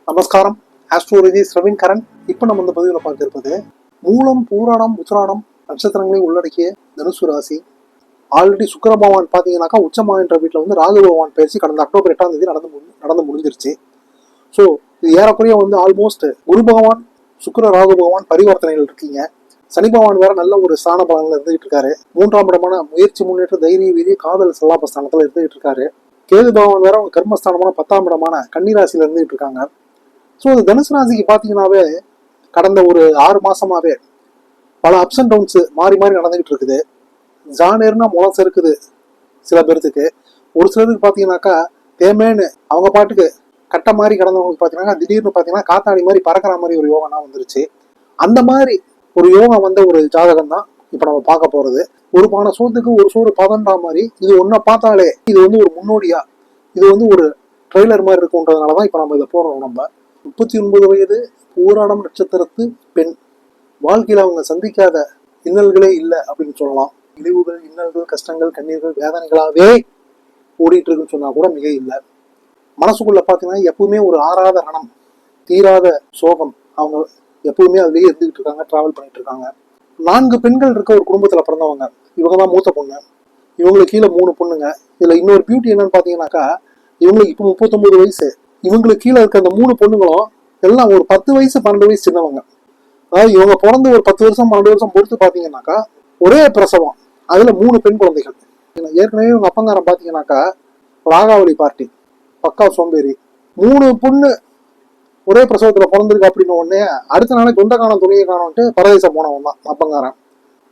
நமஸ்காரம். ஆஸ்ட்ரோலஜிஸ்ட் ரவீன் கரண். இப்போ நம்ம இந்த பதிவில் பார்க்க இருப்பது மூலம், பூராடம், உத்திராடம் நட்சத்திரங்களை உள்ளடக்கிய தனுசு ராசி. ஆல்ரெடி சுக்கிர பகவான் பார்த்தீங்கன்னாக்கா உச்சமாகின்ற வீட்டில் வந்து ராகு பகவான் பேசி கடந்த அக்டோபர் 8ஆம் தேதி நடந்து முடிஞ்சிருச்சு. ஸோ இது ஏறக்குறைய வந்து ஆல்மோஸ்ட் குரு பகவான், சுக்கிர ராகு பகவான் பரிவர்த்தனைகள் இருக்கீங்க. சனி பகவான் வேற நல்ல ஒரு ஸ்தான பலன்கள் இருந்துகிட்டு இருக்காரு. 3ஆம் இடமான முயற்சி, முன்னேற்ற, தைரிய, வீரிய, காதல், சல்லாப ஸ்தானத்தில் இருந்துகிட்டு இருக்காரு. கேது பகவான் வேற அவங்க கர்மஸ்தானமான 10ஆம் இடமான கன்னிராசியில இருந்துகிட்டு இருக்காங்க. ஸோ அது தனுசு ராசிக்கு பார்த்தீங்கன்னாவே கடந்த ஒரு 6 மாசமாவே பல அப்ஸ் அண்ட் டவுன்ஸ் மாறி மாறி நடந்துகிட்டு இருக்குது. ஜானேர்னா முளசு இருக்குது சில பேர்த்துக்கு. ஒரு சிலருக்கு பார்த்தீங்கன்னாக்கா தேமேன்னு அவங்க பாட்டுக்கு கட்ட மாதிரி கடந்தவங்களுக்கு பார்த்தீங்கன்னா திடீர்னு பார்த்தீங்கன்னா காத்தாடி மாதிரி பறக்கிற மாதிரி ஒரு யோகனா வந்துருச்சு. அந்த மாதிரி ஒரு யோகம் வந்த ஒரு ஜாதகம் தான் இப்போ நம்ம பார்க்க போறது. ஒரு பானை சோத்துக்கு ஒரு சோறு பதன்றா மாதிரி இது ஒன்றை பார்த்தாலே இது வந்து ஒரு முன்னோடியா, இது வந்து ஒரு ட்ரெய்லர் மாதிரி இருக்குன்றதுனாலதான் இப்போ நம்ம இதை போடுறோம். நம்ம 39 வயது பூராடம் நட்சத்திரத்து பெண். வாழ்க்கையில அவங்க சந்திக்காத இன்னல்களே இல்லை அப்படின்னு சொல்லலாம். இழிவுகள், இன்னல்கள், கஷ்டங்கள், கண்ணீர்கள், வேதனைகளாவே ஓடிட்டு இருக்குன்னு சொன்னா கூட மிக இல்லை. மனசுக்குள்ள பாத்தீங்கன்னா எப்பவுமே ஒரு ஆறாத ரணம், தீராத சோகம். அவங்க எப்பவுமே அதுலயே இருந்துகிட்டு இருக்காங்க, டிராவல் பண்ணிட்டு இருக்காங்க. 4 பெண்கள் இருக்க ஒரு குடும்பத்துல பிறந்தவங்க. இவங்க தான் மூத்த பொண்ணு. இவங்களுக்கு கீழே 3 பொண்ணுங்க. இதுல இன்னொரு பியூட்டி என்னன்னு பாத்தீங்கன்னாக்கா இவங்களுக்கு இப்போ 39 வயசு. இவங்களுக்கு கீழே இருக்க அந்த 3 பொண்ணுங்களும் எல்லாம் ஒரு 10 வயசு 12 வயசு சின்னவங்க. அதாவது இவங்க பிறந்து ஒரு 10 வருஷம் 12 வருஷம் பொறுத்து பாத்தீங்கன்னாக்கா ஒரே பிரசவம், அதுல 3 பெண் குழந்தைகள். ஏற்கனவே இவங்க அப்பங்காரம் பாத்தீங்கன்னாக்கா ராகாவளி பார்ட்டி, பக்கா சோம்பேறி. 3 பொண்ணு ஒரே பிரசவத்துல பிறந்திருக்கு அப்படின்னு உடனே அடுத்த நாளே தொண்டை காணம் துணியை காணோன்ட்டு பரதேசம் போனவன் தான் அப்பங்காரன்.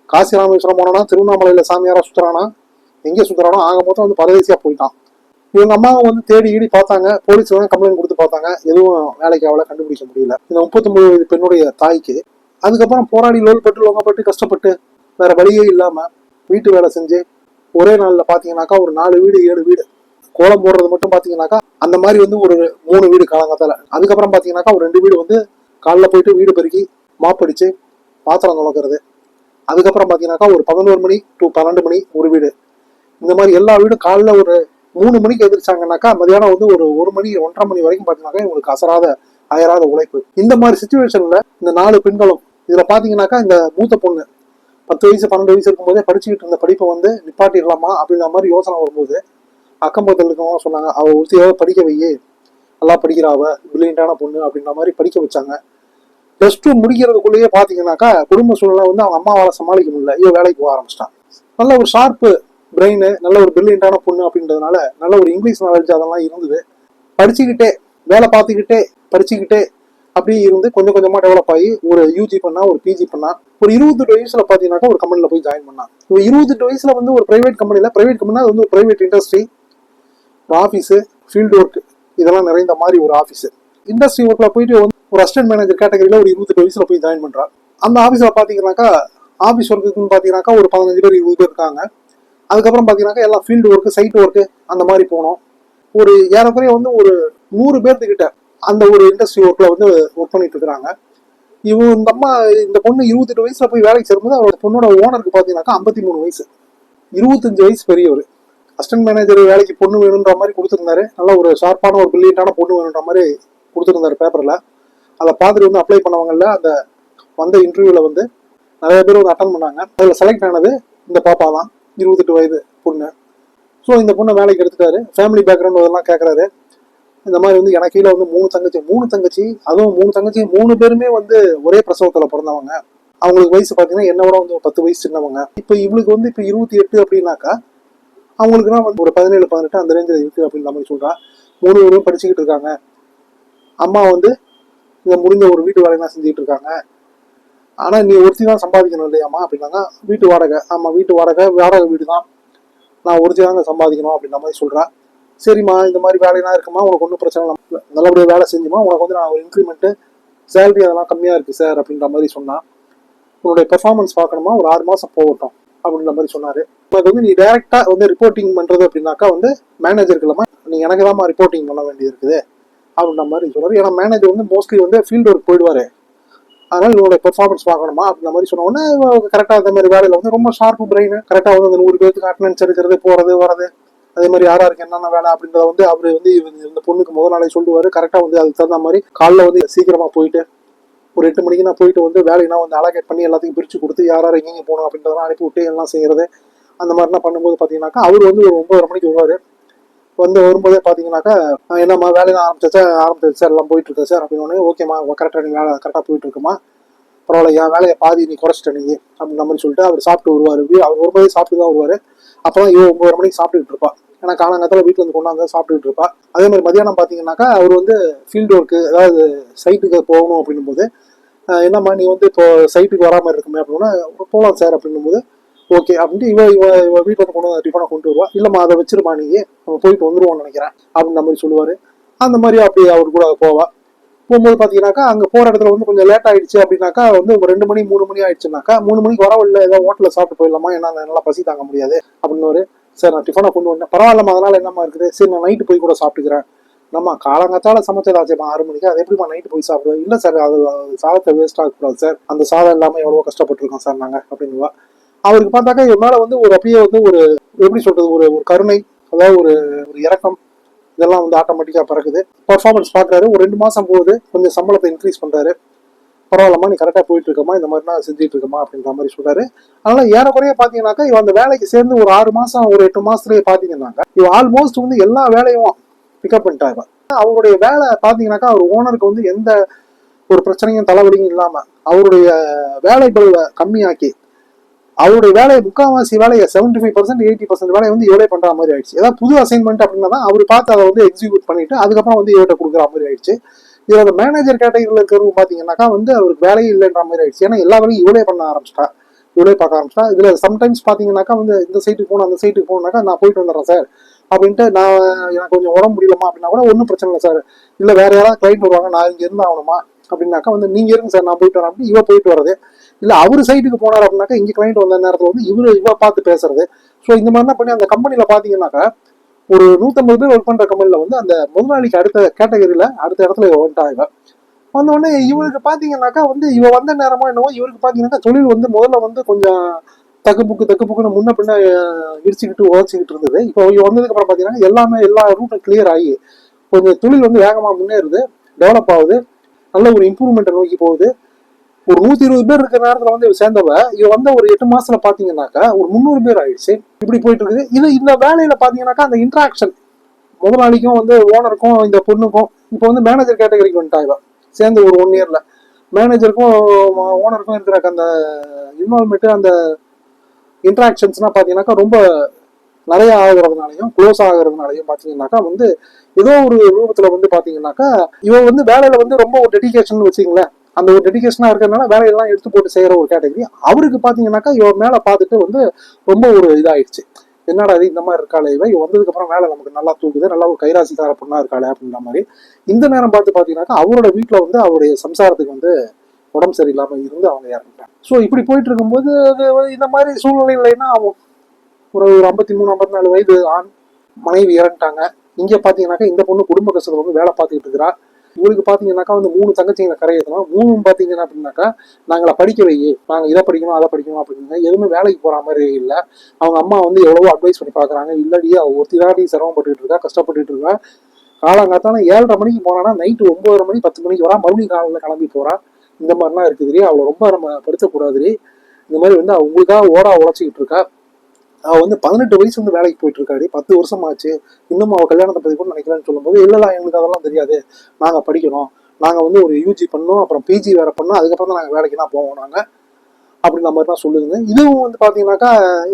காசி ராமேஸ்வரம் போனானா, திருவண்ணாமலையில சாமியாரா சுத்துறானா, எங்கே சுத்துறானோ ஆக மொத்தம் வந்து பரதேசியா போயிட்டான். இவங்க அம்மாவை வந்து தேடி ஈடி பார்த்தாங்க, போலீஸ் கம்ப்ளைண்ட் கொடுத்து பார்த்தாங்க, எதுவும் வேலைக்கு அவளை கண்டுபிடிக்க முடியல. இந்த 39 வயது பெண்ணுடைய தாய்க்கு அதுக்கப்புறம் போராடி லோல்பட்டு லோகப்பட்டு கஷ்டப்பட்டு வேற வழியே இல்லாம வீட்டு வேலை செஞ்சு ஒரே நாள்ல பாத்தீங்கன்னாக்கா ஒரு 4 வீடு 7 வீடு கோலம் போடுறது மட்டும் பாத்தீங்கன்னாக்கா அந்த மாதிரி வந்து ஒரு 3 வீடு காலங்காத்தால. அதுக்கப்புறம் பாத்தீங்கன்னாக்கா ஒரு 2 வீடு வந்து காலைல போயிட்டு வீடு பெருக்கி மாப்படிச்சு பாத்திரம் துளக்குறது. அதுக்கப்புறம் பாத்தீங்கன்னாக்கா ஒரு 11 மணி டு 12 மணி ஒரு வீடு. இந்த மாதிரி எல்லா வீடும் காலைல ஒரு 3 மணிக்கு எதிர்ச்சாங்கன்னாக்கா மதியானம் வந்து ஒரு 1 மணி 1:30 மணி வரைக்கும் பாத்தீங்கன்னாக்கா இவங்களுக்கு அயராத உழைப்பு. இந்த மாதிரி சுச்சுவேஷன்ல இந்த 4 பெண்களும் இதுல பாத்தீங்கன்னாக்கா இந்த மூத்த பொண்ணு 10 வயசு 12 வயசு இருக்கும்போதே படிச்சுக்கிட்டு இருந்த படிப்பை வந்து நிப்பாட்டிடலாமா அப்படின்ற மாதிரி யோசனை வரும்போது அக்கம் பக்கத்தில் இருக்கவங்க சொன்னாங்க, அவ ஒருத்தியாவது படிக்க வையே, நல்லா படிக்கிறாவ, பிரில்லியண்டான பொண்ணு அப்படின்ற மாதிரி படிக்க வச்சாங்க. +2 முடிக்கிறதுக்குள்ளேயே பாத்தீங்கன்னாக்கா குடும்ப சூழ்நிலை வந்து அவங்க அம்மாவால சமாளிக்க முடியல. இவ வேலைக்கு போக ஆரம்பிச்சிட்டான். நல்ல ஒரு ஷார்ப்பு பிரெயின், நல்ல ஒரு பிரில்லியண்டான பொண்ணு அப்படின்றதுனால நல்ல ஒரு இங்கிலீஷ் நாலேஜ் அதெல்லாம் இருந்தது. படிச்சுக்கிட்டே வேலை பார்த்துக்கிட்டே படிச்சுக்கிட்டே அப்படியே இருந்து கொஞ்சம் கொஞ்சமா டெவலப் ஆகி ஒரு யூஜி பண்ணா, ஒரு பிஜி பண்ணா. ஒரு 28 வயசுல பாத்தீங்கன்னாக்கா ஒரு கம்பெனில போய் ஜாயின் பண்ணா. ஒரு 28 வயசுல வந்து ஒரு பிரைவேட் கம்பெனினா அது வந்து ஒரு பிரைவேட் இண்டஸ்ட்ரி, ஒரு ஆஃபீஸு, ஃபீல்டு ஒர்க் இதெல்லாம் நிறைந்த மாதிரி ஒரு ஆஃபீஸு. இண்டஸ்ட்ரி ஒர்க்ல போயிட்டு வந்து ஒரு அசிஸ்டன்ட் மேனேஜர் கேட்டகரியில ஒரு 28 வயசுல போய் ஜாயின் பண்றா. அந்த ஆஃபீஸ்ல பாத்தீங்கன்னாக்கா ஆஃபீஸ் ஒர்க்குன்னு பாத்தீங்கன்னாக்கா ஒரு 15 பேர் 20 பேர் இருக்காங்க. அதுக்கப்புறம் பாத்தீங்கன்னாக்கா எல்லாம் ஃபீல்டு ஒர்க்கு, சைட் ஒர்க்கு அந்த மாதிரி போனோம். ஒரு ஏறக்குறைய வந்து ஒரு 100 பேர்த்துக்கிட்ட அந்த ஒரு இண்டஸ்ட்ரி ஒர்க்ல வந்து ஒர்க் பண்ணிட்டு இருக்கிறாங்க. இந்த அம்மா இந்த பொண்ணு 28 வயசுல போய் வேலைக்கு சேரும்போது அவரோட பொண்ணோட ஓனருக்கு பாத்தீங்கன்னாக்கா 53 வயசு, 25 வயசு பெரியவர். அசிஸ்டன்ட் மேனேஜர் வேலைக்கு பொண்ணு வேணுன்ற மாதிரி கொடுத்துருந்தாரு. நல்ல ஒரு ஷார்ப்பான ஒரு பிரில்லியண்டான பொண்ணு வேணுன்ற மாதிரி கொடுத்துருந்தாரு பேப்பர்ல. அதை பார்த்துட்டு வந்து அப்ளை பண்ணவங்கல அந்த வந்த இன்டர்வியூல வந்து நிறைய பேர் வந்து அட்டன் பண்ணாங்க. அதில் செலக்ட் ஆனது இந்த பாப்பா தான், 28 வயது பொண்ணு. ஸோ இந்த பொண்ணை வேலைக்கு எடுத்துட்டாரு. ஃபேமிலி பேக்ரவுண்ட் அதெல்லாம் கேட்கறாரு. இந்த மாதிரி வந்து எனக்கு கீழே வந்து 3 தங்கச்சி, அதுவும் 3 தங்கச்சி 3 பேருமே வந்து ஒரே பிரசவத்துல பிறந்தவங்க. அவங்களுக்கு வயசு பார்த்தீங்கன்னா என்னை விட வந்து 10 வயசு சின்னவங்க. இப்போ இவளுக்கு வந்து இப்போ 28 அப்படின்னாக்கா அவங்களுக்குனா வந்து ஒரு 17 18 அந்த ரேஞ்சில் இருக்கு அப்படின்ற மாதிரி சொல்றா. 3 பேரும் படிச்சுக்கிட்டு இருக்காங்க. அம்மா வந்து இதை முடிஞ்ச ஒரு வீட்டு வேலையெல்லாம் செஞ்சுக்கிட்டு இருக்காங்க. ஆனா நீ ஒருத்தி தான் சம்பாதிக்கணும் இல்லையாம்மா அப்படின்னாங்க. வீட்டு வாடகை, ஆமா வீட்டு வாடகை வீடு தான், நான் ஒருத்தி தாங்க சம்பாதிக்கணும் அப்படின்ற மாதிரி சொல்றா. சரிம்மா இந்த மாதிரி வேலையெல்லாம் இருக்குமா, உனக்கு ஒன்றும் பிரச்சனை இல்லை, நல்லபடியாக வேலை செஞ்சுமா, உனக்கு வந்து நான் ஒரு இன்க்ரிமெண்ட்டு சேலரி அதெல்லாம் கம்மியாக இருக்குது சார் அப்படின்ற மாதிரி சொன்னான். உன்னுடைய பெர்ஃபார்மன்ஸ் பார்க்கணுமா, ஒரு 6 மாதம் போகட்டும் அப்படின்ற மாதிரி சொன்னார். உனக்கு வந்து நீ டைரெக்டாக வந்து ரிப்போர்ட்டிங் பண்ணுறது அப்படின்னாக்கா வந்து மேனேஜருக்கு இல்லாமல் நீ எனக்கு தான் ரிப்போர்ட்டிங் பண்ண வேண்டியது இருக்குது அப்படின்ற மாதிரி சொன்னார். ஏன்னா மேனேஜர் வந்து மோஸ்ட்லி வந்து ஃபீல்டு ஒர்க் போயிடுவார். அதனால இவனுடைய பெர்ஃபார்மன்ஸ் பார்க்கணுமா அப்படின்ற மாதிரி சொன்ன உடனே கரெக்டாக அந்த மாதிரி வேலையில் வந்து ரொம்ப ஷார்ப்பு பிரெயின், கரெக்டாக வந்து அந்த 100 பேருக்கு அட்டண்டன்ஸ் எடுக்கிறது, போகிறது வரது, அதே மாதிரி யாருக்கு என்னென்ன வேலை அப்படின்றத வந்து அவரு வந்து இந்த பொண்ணுக்கு முதல் நாளே சொல்லுவாரு. கரெக்டா வந்து அதுக்கு தகுந்த மாதிரி காலைல வந்து சீக்கிரமா போயிட்டு ஒரு 8 மணிக்கு நான் போயிட்டு வந்து வேலையெல்லாம் வந்து அலோகேட் பண்ணி எல்லாத்தையும் பிரிச்சு கொடுத்து யார் எங்கெங்க போகணும் அப்படின்றதெல்லாம் அனுப்பி விட்டு எல்லாம் செய்யறது. அந்த மாதிரிலாம் பண்ணும்போது பாத்தீங்கன்னாக்கா அவர் வந்து ஒரு 9:30 மணிக்கு வருவாரு. வந்து வரும்போதே பாத்தீங்கன்னாக்கா என்னம்மா வேலையெல்லாம் ஆரம்பிச்சிச்சு சார், எல்லாம் போயிட்டு இருக்கு சார் அப்படின்னு. ஓகேம்மா, கரெக்டா நீ வேலை கரெக்டா போயிட்டு இருக்குமா, பரவாயில்ல, என் வேலையை பாதி நீ குறைச்சிட்ட நீ அப்படின்ற மாதிரி சொல்லிட்டு அவர் சாப்பிட்டு வருவாரு. அவர் வரும்போதே சாப்பிட்டு தான் வருவாரு. அப்பதான் 9:30 மணிக்கு சாப்பிட்டுட்டு இருப்பா. ஏன்னா காலங்காலத்துல வீட்டுல இருந்து கொண்டாந்து சாப்பிட்டுட்டு இருப்பா. அதே மாதிரி மதியானம் பாத்தீங்கன்னாக்கா அவர் வந்து ஃபீல்டு ஒர்க்கு, அதாவது சைட்டுக்கு போகணும் அப்படின்னும் போது என்னம்மா நீ வந்து இப்போ சைட்டுக்கு வராம இருக்குமே அப்படின்னா, போகலாம் சார் அப்படின்னும் போது ஓகே அப்படின்ட்டு இவ வீட்டுல இருந்து கொண்டு வந்து டிஃபனை கொண்டு வருவா. இல்லம்மா அதை வச்சிருமா, நீ நம்ம போயிட்டு வந்துருவோம்னு நினைக்கிறேன் அப்படின்ற மாதிரி சொல்லுவாரு. அந்த மாதிரி அப்படி அவர் கூட போவா. போகும்போது பாத்தீங்கன்னாக்கா அங்க போற இடத்துல வந்து கொஞ்சம் லேட் ஆயிடுச்சு அப்படின்னாக்கா வந்து ஒரு 2 மணி 3 மணி ஆயிடுச்சுனாக்கா 3 மணிக்கு வரவில்லை, ஏதோ ஹோட்டல்ல சாப்பிட்டு போயிடலாமா, ஏன்னா நல்லா பசி தாங்க முடியாது அப்படின்னு. சார் நான் டிஃபனை கொண்டு வந்தேன், பரவாயில்லம்மா அதனால என்னம்மா இருக்குது, சரி நான் நைட்டு போய் கூட சாப்பிட்டுக்கிறேன். நம்ம காலங்காத்தால சமைச்சதாச்சேம்மா 6 மணிக்கு, அது எப்படிமா நைட்டு போய் சாப்பிடுவேன். இல்ல சார், அது சாதத்தை வேஸ்ட் ஆகக்கூடாது சார், அந்த சாதம் இல்லாம எவ்வளவு கஷ்டப்பட்டிருக்கோம் சார் நாங்க அப்படின்னுவா. அவருக்கு பார்த்தாக்கா இவன் மேல வந்து ஒரு அப்படியே வந்து ஒரு எப்படி சொல்றது, ஒரு கருணை, அதாவது ஒரு இரக்கம், இதெல்லாம் வந்து ஆட்டோமேட்டிக்கா பிறகுது. பர்ஃபார்மன்ஸ் பாக்குறாரு. ஒரு 2 மாசம் போகுது, கொஞ்சம் சம்பளத்தை இன்க்ரீஸ் பண்றாரு. பரவாயில்லம்மா நீ கரெக்டா போயிட்டு இருக்கமா, இந்த மாதிரி நான் செஞ்சுட்டு இருக்கமா அப்படின்ற மாதிரி சொல்றாரு. அதனால ஏறக்குறைய பாத்தீங்கன்னாக்கா இவன் அந்த வேலைக்கு சேர்ந்து ஒரு 6 மாசம் ஒரு 8 மாசத்துலயே பாத்தீங்கன்னாக்கா இவன் ஆல்மோஸ்ட் வந்து எல்லா வேலையும் பிக்கப் பண்ணிட்டாங்க. அவருடைய வேலை பாத்தீங்கன்னாக்கா அவர் ஓனருக்கு வந்து எந்த ஒரு பிரச்சனையும் தலைவலியும் இல்லாம அவருடைய வேலை பழுவை கம்மியாக்கி அவருடைய வேலையை முக்கால்வாசி வேலையை 75% 80% வேலையை வந்து இவரே பண்ற மாதிரி ஆயிடுச்சு. ஏதாவது புது அசைன்மெண்ட் அப்படின்னா தான் அவர் பார்த்து அதை வந்து எக்ஸிக்யூட் பண்ணிட்டு அதுக்கப்புறம் வந்து இவர்கிட்ட கொடுக்குற மாதிரி ஆயிடுச்சு. இதுல அந்த மேனேஜர் கேட்டகரியில் இருக்கிறவங்க பாத்தீங்கன்னாக்கா வந்து அவருக்கு வேலையே இல்லைன்ற மாதிரி ஆயிடுச்சு. ஏன்னா எல்லா வேலையும் இவளே பண்ண ஆரம்பிச்சிட்டா, இவளே பார்க்க ஆரம்பிச்சிட்டா. இதுல சம்டைம்ஸ் பாத்தீங்கன்னாக்கா வந்து இந்த சைட்டுக்கு போகணும் அந்த சைட்டுக்கு போகணும்னாக்கா நான் போயிட்டு வந்துடுறேன் சார் அப்படின்ட்டு, நான் எனக்கு கொஞ்சம் உடம்பு முடியலமா அப்படின்னா கூட ஒன்றும் பிரச்சனை இல்லை சார், இல்லை வேற யாராவது கிளைண்ட் வருவாங்க நான் இங்க இருந்து ஆகணுமா அப்படின்னாக்கா வந்து நீங்க இருங்க சார் நான் போயிட்டு வரேன் அப்படி இவ போயிட்டு வர்றது. இல்ல அவரு சைட்டுக்கு போனார் அப்படின்னாக்கா இங்க கிளைண்ட் வந்த நேரத்துல வந்து இவ பார்த்து பேசுறது. ஸோ இந்த மாதிரிலாம் பண்ணி அந்த கம்பெனில பாத்தீங்கன்னாக்கா ஒரு 150 பேர் ஒர்க் பண்ற கம்பெனில வந்து அந்த முதலாளிக்கு அடுத்த கேட்டகரியில அடுத்த இடத்துல வந்துட்டாங்க. வந்த உடனே இவருக்கு பாத்தீங்கன்னாக்கா வந்து இவ வந்த நேரமா என்னவோ இவருக்கு பாத்தீங்கன்னாக்கா தொழில் வந்து முதல்ல வந்து கொஞ்சம் தக்கு புக்குன்னு முன்ன பின்ன இடிச்சுக்கிட்டு உதச்சிக்கிட்டு இருந்தது. இப்போ இவ வந்ததுக்கு அப்புறம் பாத்தீங்கன்னா எல்லாமே எல்லா ரூட்டும் கிளியர் ஆகி கொஞ்சம் தொழில் வந்து வேகமா முன்னேறுது, டெவலப் ஆகுது, நல்ல ஒரு இம்ப்ரூவ்மெண்ட் நோக்கி போகுது. ஒரு 120 பேர் இருக்கிற நேரத்துல வந்து சேர்ந்தவ இவ வந்த ஒரு 8 மாசத்துல பாத்தீங்கன்னாக்கா ஒரு 300 பேர் ஆயிடுச்சு. இப்படி போயிட்டு இருக்குது. இது இந்த வேலையில பாத்தீங்கன்னாக்கா அந்த இன்ட்ராக்ஷன் முதலாளிக்கும் வந்து ஓனருக்கும் இந்த பொண்ணுக்கும் இப்போ வந்து மேனேஜர் கேட்டகரிக்கு வந்துட்டாங்க சேர்ந்து ஒரு 1 இயர்ல. மேனேஜருக்கும் ஓனருக்கும் இருக்கிற அந்த இன்வால்மெண்ட், அந்த இன்ட்ராக்ஷன்ஸ்லாம் பாத்தீங்கன்னாக்கா ரொம்ப நிறைய ஆகுறதுனாலையும் க்ளோஸ் ஆகுறதுனாலையும் பாத்தீங்கன்னாக்கா வந்து ஏதோ ஒரு ரூபத்துல வந்து பாத்தீங்கன்னாக்கா இவன் வந்து வேலையில வந்து ரொம்ப ஒரு டெடிகேஷன் வச்சுங்களேன், அந்த ஒரு டெடிகேஷனா இருக்கிறதுனால வேலையெல்லாம் எடுத்து போட்டு செய்யற ஒரு கேட்டகரி. அவருக்கு பாத்தீங்கன்னாக்கா இவன் மேல பார்த்துட்டு வந்து ரொம்ப ஒரு இதாயிடுச்சு, என்னடா இது இந்த மாதிரி இருக்காளே இவ வந்ததுக்கு அப்புறம் வேலை நமக்கு நல்லா தூக்குது, நல்லா ஒரு கைராசிக்கார பொண்ணா இருக்காளே அப்படின்ற மாதிரி. இந்த நேரம் பார்த்து பாத்தீங்கன்னாக்கா அவரோட வீட்டுல வந்து அவருடைய சம்சாரத்துக்கு வந்து உடம்பு சரியில்லாம இருந்து அவங்க இறந்துட்டாங்க. ஸோ இப்படி போயிட்டு இருக்கும்போது இந்த மாதிரி சூழ்நிலைன்னா ஒரு 53 54 வயது ஆண் மனைவி இறந்துட்டாங்க. இங்க பாத்தீங்கன்னாக்கா இந்த பொண்ணு குடும்ப கஷ்டத்துல வந்து வேலை பார்த்துக்கிட்டு இருக்கிறா. இவருக்கு பாத்தீங்கன்னாக்கா வந்து 3 தங்கச்சிங்களை கரையேற்றணும். 3 பாத்தீங்கன்னா அப்படின்னாக்கா நாங்களை படிக்க வை, நாங்க இதை படிக்கணும் அதை படிக்கணும் அப்படின்னு எதுவுமே வேலைக்கு போற மாதிரி இல்லை. அவங்க அம்மா வந்து எவ்வளவோ அட்வைஸ் பண்ணி பாக்குறாங்க, இல்லடி அவ ஒருத்திதாடி சிரமப்பட்டு இருக்கா, கஷ்டப்பட்டு இருக்கா. காலங்காத்தாலும் 7:30 மணிக்கு போனானா நைட்டு 9:30 மணி 10 மணிக்கு வரா, மறுபடியும் காலையில கிளம்பி போறா. இந்த மாதிரிலாம் இருக்குதுரி, அவளை ரொம்ப நம்ம படுத்தக்கூடாதுரி. இந்த மாதிரி வந்து அவங்களுக்காக ஓடா உழைச்சிக்கிட்டு இருக்கா. அவ வந்து 18 வயசு வந்து வேலைக்கு போயிட்டு இருக்காடி, 10 வருஷம் ஆச்சு, இன்னும் அவ கல்யாணத்தை பத்தி கூட நினைக்கலான்னு சொல்லும்போது இல்லலாம் எங்களுக்கு அதெல்லாம் தெரியாது, நாங்க படிக்கணும், நாங்க வந்து ஒரு யூஜி பண்ணோம், அப்புறம் பிஜி வேற பண்ணோம், அதுக்கப்புறம் தான் நாங்க வேலைக்கு தான் போவோம் நாங்க அப்படின்ற மாதிரி தான் சொல்லுங்க. இதுவும் வந்து பாத்தீங்கன்னாக்கா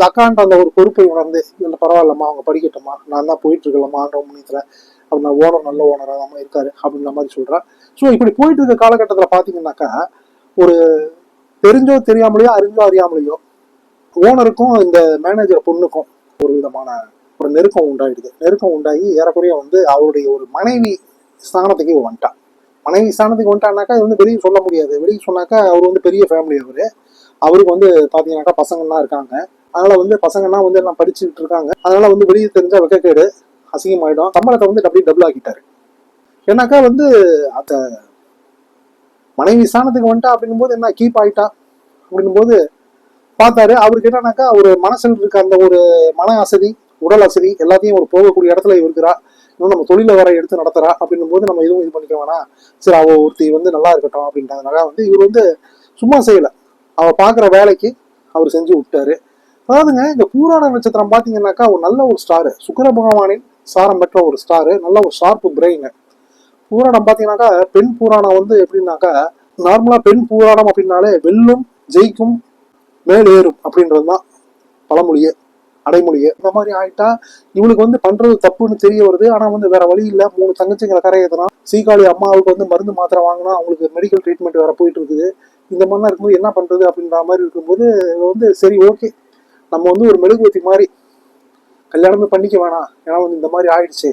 அக்காண்ட அந்த ஒரு பொறுப்பை உணர்ந்து இல்லை பரவாயில்லம்மா அவங்க படிக்கட்டுமா, நான் தான் போயிட்டு இருக்கலாமா ஆண்ட முன்னியத்துல அப்படின்னா ஓனர் நல்ல ஓனராக தான் இருக்காரு அப்படின்ற மாதிரி சொல்றேன். ஸோ இப்படி போயிட்டு இருக்க காலகட்டத்தில் பாத்தீங்கன்னாக்கா ஒரு தெரிஞ்சோ தெரியாமலையோ அறிஞ்சோ அறியாமலையோ ஓனருக்கும் இந்த மேனேஜர் பொண்ணுக்கும் ஒரு விதமான ஒரு நெருக்கம் உண்டாயிடுது. நெருக்கம் உண்டாகி ஏறக்குறைய வந்து அவருடைய ஒரு மனைவி ஸ்தானத்துக்கு வந்துட்டான். மனைவி ஸ்தானத்துக்கு வந்துட்டான்னாக்கா இது வந்து வெளியே சொல்ல முடியாது. வெளியே சொன்னாக்கா அவர் வந்து பெரிய ஃபேமிலி, அவருக்கு வந்து பாத்தீங்கன்னாக்கா பசங்கள்லாம் இருக்காங்க. அதனால வந்து பசங்கன்னா வந்து எல்லாம் படிச்சுட்டு இருக்காங்க. அதனால வந்து வெளியே தெரிஞ்சா வெக்கக்கேடு, அசிங்கமாயிடும். சம்பளத்தை வந்து டபுள் ஆக்கிட்டாரு. ஏன்னாக்கா வந்து அந்த மனைவி ஸ்தானத்துக்கு வந்துட்டா அப்படிங்கும் போது என்ன கீப் ஆயிட்டா அப்படிங்கும் போது பார்த்தாரு. அவருக்கு என்னன்னாக்கா ஒரு மனசில் இருக்க அந்த ஒரு மன அசதி, உடல் வசதி எல்லாத்தையும் ஒரு போகக்கூடிய இடத்துல இருக்கிறா, இன்னும் நம்ம தொழில வர எடுத்து நடத்துறா அப்படின்னும் போது நம்ம எதுவும் இது பண்ணிக்க வேணாம், சரி அவ ஒருத்தி வந்து நல்லா இருக்கட்டும் அப்படின்றதுனால வந்து இவர் வந்து சும்மா செய்யல, அவ பாக்குற வேலைக்கு அவர் செஞ்சு விட்டாரு. அதாவதுங்க இந்த பூராட நட்சத்திரம் பாத்தீங்கன்னாக்கா ஒரு நல்ல ஒரு ஸ்டாரு, சுக்கிர பகவானின் சாரம் பெற்ற ஒரு ஸ்டாரு, நல்ல ஒரு ஷார்ப்பு பிரெயின். பூராடம் பாத்தீங்கன்னாக்கா பெண் பூராடம் வந்து எப்படின்னாக்கா, நார்மலா பெண் பூராடம் அப்படின்னாலே வெல்லும் ஜெயிக்கும் மேலேறும் அப்படின்றதுதான் பழமொழியே, அடைமொழியே. இந்த மாதிரி ஆயிட்டா இவளுக்கு வந்து பண்றது தப்புன்னு தெரிய வருது. ஆனா வந்து வேற வழி இல்ல, 3 தங்கச்சிங்களை கரையேற்றலாம். சீகாழி அம்மாவுக்கு வந்து மருந்து மாத்திரை வாங்கினா அவங்களுக்கு மெடிக்கல் ட்ரீட்மெண்ட் வேற போயிட்டு இருக்குது. இந்த மாதிரிலாம் இருக்கும்போது என்ன பண்றது அப்படின்ற மாதிரி இருக்கும்போது வந்து சரி ஓகே, நம்ம வந்து ஒரு மெழுகுவத்தி மாதிரி கல்யாணமே பண்ணிக்க வேணாம், ஏன்னா வந்து இந்த மாதிரி ஆயிடுச்சு,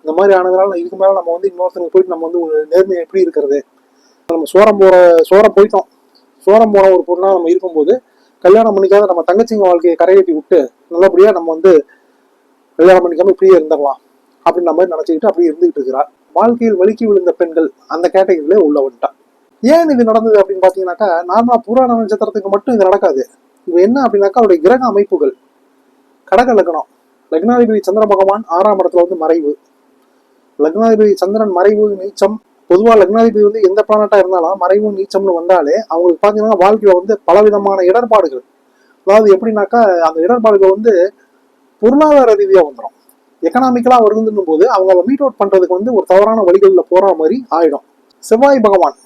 இந்த மாதிரி ஆனதுனால இதுக்கு மேல நம்ம வந்து இன்னொருத்தனுக்கு போயிட்டு நம்ம வந்து ஒரு நேர்மையை எப்படி இருக்கிறது, நம்ம சோரம் போயிட்டோம், சோரம் போன ஒரு பொண்ணா நம்ம இருக்கும்போது கல்யாணம் பண்ணிக்காத நம்ம தங்கச்சிங்க வாழ்க்கையை கரையேற்றி விட்டு நல்லபடியா நம்ம வந்து கல்யாணம் பண்ணிக்காம இப்படியே இருந்துடலாம் அப்படின்ற மாதிரி நினைச்சுக்கிட்டு அப்படியே இருந்துகிட்டு இருக்கிறார். வாழ்க்கையில் வலிக்கி விழுந்த பெண்கள் அந்த கேட்டகரியிலே உள்ள வந்துட்டான். ஏன் இது நடந்தது அப்படின்னு பாத்தீங்கன்னாக்கா, நார்மலா புராண நட்சத்திரத்துக்கு மட்டும் இது நடக்காது. இது என்ன அப்படின்னாக்கா அவருடைய கிரக அமைப்புகள். கடக லக்னம், லக்னாதிபதி சந்திர பகவான் 6ஆம் இடத்துல வந்து மறைவு. லக்னாதிபதி சந்திரன் மறைவு நீச்சம். பொதுவா லக்னாதிபதி வந்து எந்த பிளானட்டா இருந்தாலும் மறைவு நீச்சம்னு வந்தாலே அவங்களுக்கு பாத்தீங்கன்னா வாழ்க்கையில வந்து பலவிதமான இடர்பாடுகள், அதாவது எப்படின்னாக்கா அந்த இடர்பாடுகள் வந்து பொருளாதார ரீதியா வந்துடும், எக்கனாமிக்கலா வருதுன்னும் போது அவங்க மீட் அவுட் பண்றதுக்கு வந்து ஒரு தவறான வழிகளில் போற மாதிரி ஆயிடும். செவ்வாய் பகவான்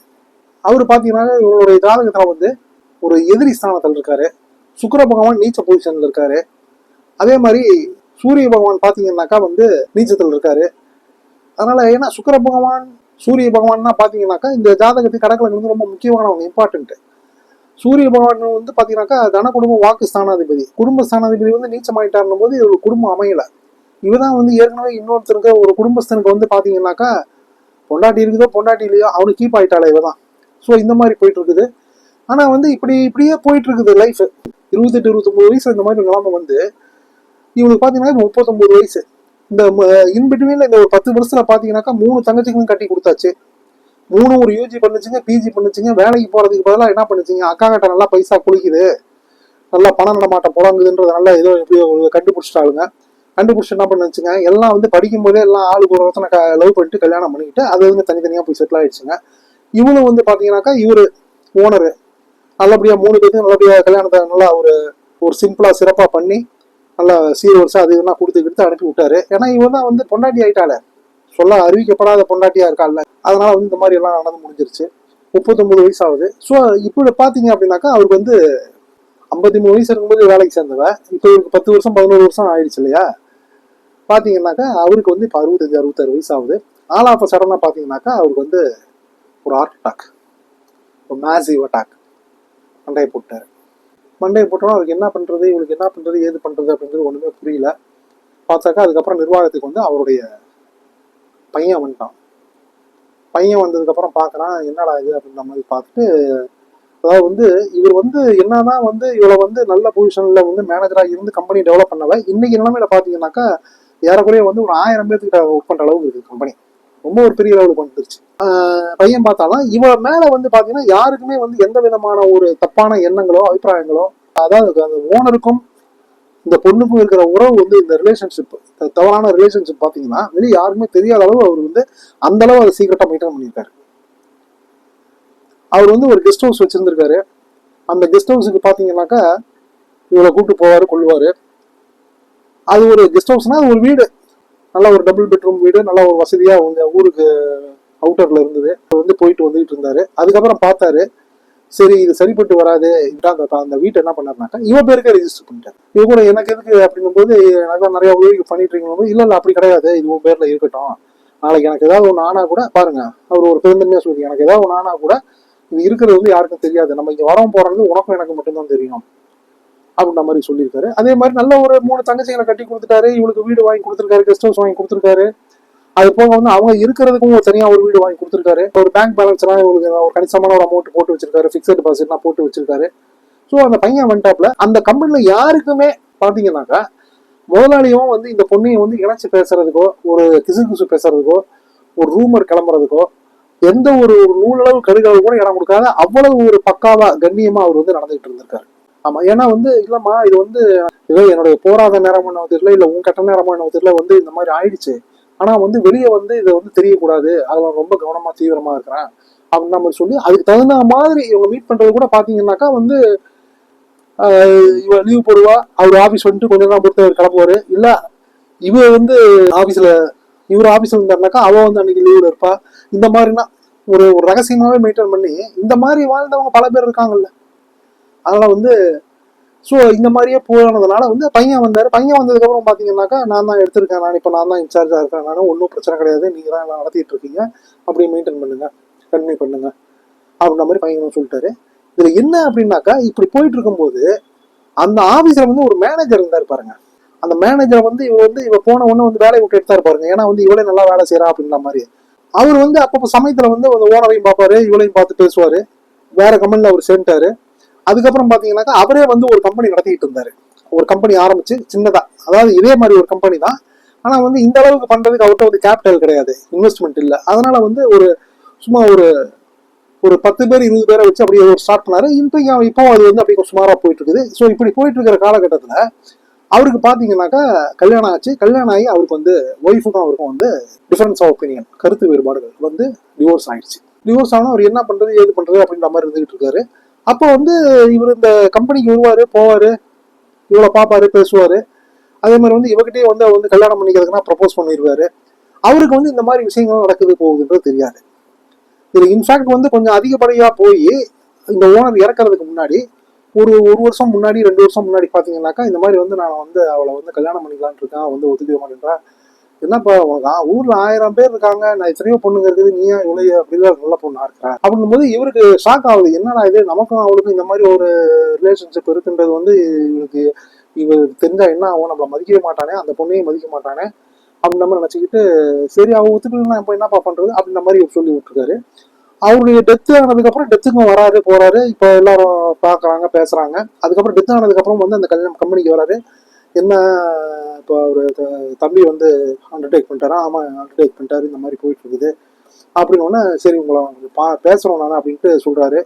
அவரு பாத்தீங்கன்னா இவருடைய ஜாதகத்துல வந்து ஒரு எதிரி ஸ்தானத்தில் இருக்காரு. சுக்கிர பகவான் நீச்ச பொசிஷன்ல இருக்காரு. அதே மாதிரி சூரிய பகவான் பாத்தீங்கன்னாக்கா வந்து நீச்சத்தில் இருக்காரு. அதனால ஏன்னா சுக்கிர பகவான் சூரிய பகவான் பாத்தீங்கன்னாக்கா இந்த ஜாதகத்துக்கு கடற்கலை வந்து ரொம்ப முக்கியமானவங்க, இம்பார்ட்டன்ட். சூரிய பகவான் வந்து பாத்தீங்கன்னாக்கா தன குடும்ப வாக்கு ஸ்தானாதிபதி, குடும்ப ஸ்தானாதிபதி வந்து நீச்சமாயிட்டாருன்னும் போது இவரு குடும்பம் அமையல. இவதான் வந்து ஏற்கனவே இன்னொருத்தருக்கு ஒரு குடும்பஸ்தனுக்கு வந்து பாத்தீங்கன்னாக்கா பொண்டாட்டி இருக்குதோ பொண்டாட்டி இல்லையோ அவனுக்கு கீப் ஆயிட்டாளே இவதான். ஸோ இந்த மாதிரி போயிட்டு இருக்குது. ஆனா வந்து இப்படியே போயிட்டு இருக்குது லைஃப். 28 29 வயசு இந்த மாதிரி நிலைமை வந்து இவனுக்கு பாத்தீங்கன்னா 39 வயசு. இந்த இன்பிட்வீன்ல இந்த ஒரு 10 வருஷத்துல பாத்தீங்கன்னாக்கா 3 தங்கச்சிகளும் கட்டி கொடுத்தாச்சு. 3 ஒரு யூஜி பண்ணுச்சுங்க, பிஜி பண்ணுச்சுங்க. வேலைக்கு போறதுக்கு பதிலாக என்ன பண்ணுச்சுங்க, அக்கா கிட்ட நல்லா பைசா குளிக்குது, நல்லா பண நடமாட்டம் புழங்குதுன்றத நல்லா ஏதோ எப்படியோ கண்டுபிடிச்சிட்டாளுங்க. கண்டுபிடிச்சு என்ன பண்ணுச்சுங்க, எல்லாம் வந்து படிக்கும் போதே எல்லாம் ஆளுக்கு ஒரு ஒருத்தனை லவ் பண்ணிட்டு கல்யாணம் பண்ணிக்கிட்டு அது வந்து தனித்தனியா போய் செட்டில் ஆயிடுச்சுங்க. இவனும் வந்து பாத்தீங்கன்னாக்கா இவரு ஓனரு நல்லபடியா 3 பேருக்கு நல்லபடியா கல்யாணத்தை நல்லா ஒரு சிம்பிளா சிறப்பா பண்ணி நல்லா சீர்வரிசை அது இதெல்லாம் கொடுத்து அனுப்பி விட்டாரு. ஏன்னா இவன் தான் வந்து பொண்டாட்டி ஆயிட்டாளே, சொல்ல அறிவிக்கப்படாத பொண்டாட்டியா இருக்காள்ல, அதனால வந்து இந்த மாதிரி எல்லாம் நடந்து முடிஞ்சிருச்சு. 39 வயசு ஆகுது. ஸோ இப்போ பாத்தீங்க அப்படின்னாக்கா அவருக்கு வந்து 53 வயசு இருக்கும்போது வேலைக்கு சேர்ந்தவ இப்போ இவருக்கு 10 வருஷம் 11 வருஷம் ஆயிடுச்சு இல்லையா. பாத்தீங்கன்னாக்கா அவருக்கு வந்து இப்போ 65 66 வயசு ஆகுது. ஆல் ஆஃப் சடனா பாத்தீங்கன்னாக்கா அவருக்கு வந்து ஒரு ஹார்ட் அட்டாக், ஒரு மேசிவ் அட்டாக். மண்டையை போட்டாரு. மண்டையை போட்டோன்னா அவருக்கு என்ன பண்றது, இவளுக்கு என்ன பண்றது, ஏது பண்றது அப்படின்றது ஒண்ணுமே புரியல. பார்த்தாக்கா அதுக்கப்புறம் நிர்வாகத்துக்கு வந்து அவருடைய பையன் வந்துட்டான். பையன் வந்ததுக்கப்புறம் பார்க்குறான் என்னடா இது அப்படின்ற மாதிரி பார்த்துட்டு, அதாவது வந்து இவர் வந்து என்னதான் வந்து இவளை வந்து நல்ல பொசிஷன்ல வந்து மேனேஜராக இருந்து கம்பெனி டெவலப் பண்ணவ, இன்னைக்கு நிலைமையில பார்த்தீங்கன்னாக்கா ஏறக்குறைய வந்து ஒரு 1000 பேர்த்துக்கிட்ட ஒர்க் பண்ற அளவுக்கு இருக்குது கம்பெனி. ரொம்ப ஒரு பெரிய லெவலுக்கு வந்துருச்சு. பையன் பார்த்தாலும் இவ மேல வந்து பாத்தீங்கன்னா யாருக்குமே வந்து எந்த விதமான ஒரு தப்பான எண்ணங்களோ அபிப்பிராயங்களோ, அதாவது அந்த ஓனருக்கும் இந்த பொண்ணுக்கும் இருக்கிற உறவு வந்து இந்த ரிலேஷன்ஷிப் தவறான ரிலேஷன்ஷிப் பாத்தீங்கன்னா வெளியே யாருமே தெரியாத அளவு அவர் வந்து அந்த அளவு அதை சீக்கிரட்டா மெயின்டைன் பண்ணியிருக்காரு. அவர் வந்து ஒரு கெஸ்ட் ஹவுஸ் வச்சிருந்திருக்காரு. அந்த கெஸ்ட் ஹவுஸுக்கு பாத்தீங்கன்னாக்கா இவரை கூப்பிட்டு போவாரு கொள்வாரு. அது ஒரு கெஸ்ட் ஹவுஸ்னா அது ஒரு வீடு, நல்ல ஒரு டபுள் பெட்ரூம் வீடு, நல்ல ஒரு வசதியா உங்க ஊருக்கு அவுட்டர்ல இருந்தது. வந்து போயிட்டு வந்துட்டு இருந்தாரு. அதுக்கப்புறம் பார்த்தாரு சரி இது சரிப்பட்டு வராது, அந்த வீட்டை என்ன பண்ணாருனாக்கா இவ பேருக்கே ரெஜிஸ்டர் பண்ணிட்டாரு. இவ கூட எனக்கு எதுக்கு அப்படின்னும் போது எனக்கு நிறைய உதவி பண்ணிட்டு இருக்கணும். இல்ல அப்படி கிடையாது, இது உன் பேர்ல இருக்கட்டும், நாளைக்கு எனக்கு ஏதாவது ஒன்று ஆனா கூட பாருங்க, அவர் ஒரு பெருந்தன்மையா சொல்லி எனக்கு ஏதாவது ஒன்று ஆனா கூட இது இருக்கிறது வந்து யாருக்கும் தெரியாது, நம்ம இங்க வரவும் போறது உனக்கும் எனக்கு மட்டும்தான் தெரியும் அப்படின்ற மாதிரி சொல்லியிருக்காரு. அதே மாதிரி நல்ல ஒரு 3 தங்கச்சிகளை கட்டி கொடுத்துட்டாரு. இவளுக்கு வீடு வாங்கி கொடுத்துருக்காரு, கெஸ்ட் ஹவுஸ் வாங்கி கொடுத்துருக்காரு. அது போக வந்து அவங்க இருக்கிறதுக்கும் ஒரு தனியா ஒரு வீடு வாங்கி கொடுத்துருக்காரு. ஒரு பேங்க் பேலன்ஸ் எல்லாம் இவங்களுக்கு ஒரு கணிசமான ஒரு அமௌண்ட் போட்டு வச்சிருக்காரு, பிக்சட் டெபாசிட்லாம் போட்டு வச்சிருக்காரு. ஸோ அந்த பையன் வந்துட்டாப்ல அந்த கம்பெனில யாருக்குமே பாத்தீங்கன்னாக்கா முதலாளியும் வந்து இந்த பொண்ணையும் வந்து இணைச்சு பேசுறதுக்கோ ஒரு கிசு பேசுறதுக்கோ ஒரு ரூமர் கிளம்புறதுக்கோ எந்த ஒரு நூலளவு கடுகளவு கூட இடம் கொடுக்காத அவ்வளவு ஒரு பக்காவா கண்ணியமா அவர் வந்து நடந்துகிட்டு இருந்திருக்காரு. ஆமா, ஏன்னா வந்து இல்லம்மா இது வந்து ஏதோ என்னுடைய போராத நேரம் என்ன தெரியல, இல்ல உன் கெட்ட நேரமா என்ன தெரியல, வந்து இந்த மாதிரி ஆயிடுச்சு. ஆனா வந்து வெளியே வந்து இதை வந்து தெரியக்கூடாது, அதுல ரொம்ப கவனமா தீவிரமா இருக்கிறேன் அப்படின்னு நம்ம சொல்லி அதுக்கு தகுந்த மாதிரி இவங்க மீட் பண்றது கூட பாத்தீங்கன்னாக்கா வந்து இவ லீவ் போடுவா, அவர் ஆபீஸ் வந்துட்டு கொஞ்ச நேரம் பொறுத்து அவர் கிளம்புவாரு. இல்ல இவ வந்து ஆபீஸ்ல இவர் ஆபீஸ்ல இருந்தாருனாக்கா அவ வந்து அன்னைக்கு லீவ்ல இருப்பா. இந்த மாதிரினா ஒரு ஒரு ரகசியமாவே மெயின்டைன் பண்ணி இந்த மாதிரி வாழ்ந்தவங்க பல பேர் இருக்காங்கல்ல. அதனால வந்து ஸோ இந்த மாதிரியே போனதுனால வந்து பையன் வந்தாரு. பையன் வந்ததுக்கு அப்புறம் பாத்தீங்கன்னாக்கா நான் தான் எடுத்திருக்கேன், நான் இப்போ நான் தான் இன்சார்ஜா இருக்கேன், நானும் ஒன்றும் பிரச்சனை கிடையாது, நீங்க தான் எல்லாம் நடத்திட்டு இருக்கீங்க, அப்படி மெயின்டைன் பண்ணுங்க, கண்டினியூ பண்ணுங்க அப்படின்ற மாதிரி பையன் சொல்லிட்டாரு. இதுல என்ன அப்படின்னாக்கா இப்படி போயிட்டு இருக்கும்போது அந்த ஆபீஸ்ல வந்து ஒரு மேனேஜர் இருந்தாரு பாருங்க. அந்த மேனேஜர் வந்து இவ போன உடனே வந்து வேலையை விட்டு எடுத்தாரு பாருங்க. ஏன்னா வந்து இவளே நல்லா வேலை செய்யறா அப்படின்ற மாதிரி. அவர் வந்து அப்பப்போ சமயத்துல வந்து ஓனரையும் பார்ப்பாரு, இவளையும் பார்த்து பேசுவாரு. வேற கம்பெனில அவர் சேர்ந்துட்டாரு. அதுக்கப்புறம் பாத்தீங்கன்னாக்கா அவரே வந்து ஒரு கம்பெனி நடத்திட்டு இருந்தாரு. ஒரு கம்பெனி ஆரம்பிச்சு சின்னதா, அதாவது இதே மாதிரி ஒரு கம்பெனி தான். ஆனா வந்து இந்த அளவுக்கு பண்றதுக்கு அவர்கிட்ட வந்து கேபிட்டல் கிடையாது, இன்வெஸ்ட்மெண்ட் இல்லை. அதனால வந்து ஒரு சும்மா ஒரு ஒரு 10 பேர் 20 பேரை வச்சு அப்படியே ஒரு ஸ்டார்ட் பண்ணாரு. இப்போ அது வந்து அப்படி சுமாரா போயிட்டு இருக்குது. ஸோ இப்படி போயிட்டு இருக்கிற காலகட்டத்தில் அவருக்கு பாத்தீங்கன்னாக்கா கல்யாணம் ஆச்சு. கல்யாணம் ஆகி அவருக்கு வந்து ஒய்ஃபுக்கும் அவருக்கும் வந்து டிஃபரன்ஸ் ஆஃப் ஒப்பீனியன், கருத்து வேறுபாடுகள் வந்து டிவோர்ஸ் ஆயிடுச்சு. டிவோர்ஸ் ஆனால் அவர் என்ன பண்றது ஏது பண்றது அப்படின்ற மாதிரி இருந்துகிட்டு இருக்காரு. அப்போ வந்து இவர் இந்த கம்பெனிக்கு வருவாரு போவாரு, இவளை பார்ப்பாரு பேசுவாரு. அதே மாதிரி வந்து இவகிட்டே வந்து அவர் வந்து கல்யாணம் பண்ணிக்கிறதுக்குன்னா ப்ரப்போஸ் பண்ணிடுவாரு. அவருக்கு வந்து இந்த மாதிரி விஷயங்கள் நடக்குது போகுதுன்றது தெரியாது. இதுல இன்ஃபேக்ட் வந்து கொஞ்சம் அதிகப்படியா போய் இந்த ஓனர் இறக்குறதுக்கு முன்னாடி ஒரு ஒரு வருஷம் முன்னாடி 2 வருஷம் முன்னாடி பாத்தீங்கன்னாக்கா இந்த மாதிரி வந்து நான் வந்து அவளை வந்து கல்யாணம் பண்ணிக்கலான் இருக்கேன், வந்து ஒத்துக்க மாட்டேன்றா. என்னப்பா ஊர்ல 1000 பேர் இருக்காங்க, நான் எத்தனையோ பொண்ணுங்க இருக்குது, நீயா இவ்வளவு அப்படிதான் நல்ல பொண்ணா இருக்கிற அப்படின்னும் போது இவருக்கு ஷாக் ஆகுது. என்னடா இது, நமக்கும் அவளுக்கும் இந்த மாதிரி ஒரு ரிலேஷன்ஷிப் இருக்குன்றது வந்து இவருக்கு இவருக்கு தெரிஞ்சா என்ன ஆகும், நம்மளை மதிக்கவே மாட்டானே, அந்த பொண்ணையும் மதிக்க மாட்டானே அப்படின்ற மாதிரி நினைச்சுக்கிட்டு சரி அவ ஒத்துக்கலாம் இப்போ என்னப்பா பண்றது அப்படின்ற மாதிரி இவர் சொல்லி விட்டுருக்காரு. அவருடைய டெத் ஆனதுக்கு அப்புறம் டெத்துக்கும் வராரு போறாரு. இப்போ எல்லாரும் பாக்குறாங்க பேசுறாங்க. அதுக்கப்புறம் டெத் ஆனதுக்கு அப்புறம் வந்து அந்த கம்பெனிக்கு வராரு. என்ன இப்போ அவரு தம்பி வந்து அண்டர்டேக் பண்ணிட்டாரா? ஆமா அண்டர்டேக் பண்ணிட்டாரு, இந்த மாதிரி போயிட்டு இருக்குது அப்படின்னு ஒன்று. சரி உங்களை பேசுறோம் நானே அப்படின்ட்டு சொல்றாரு.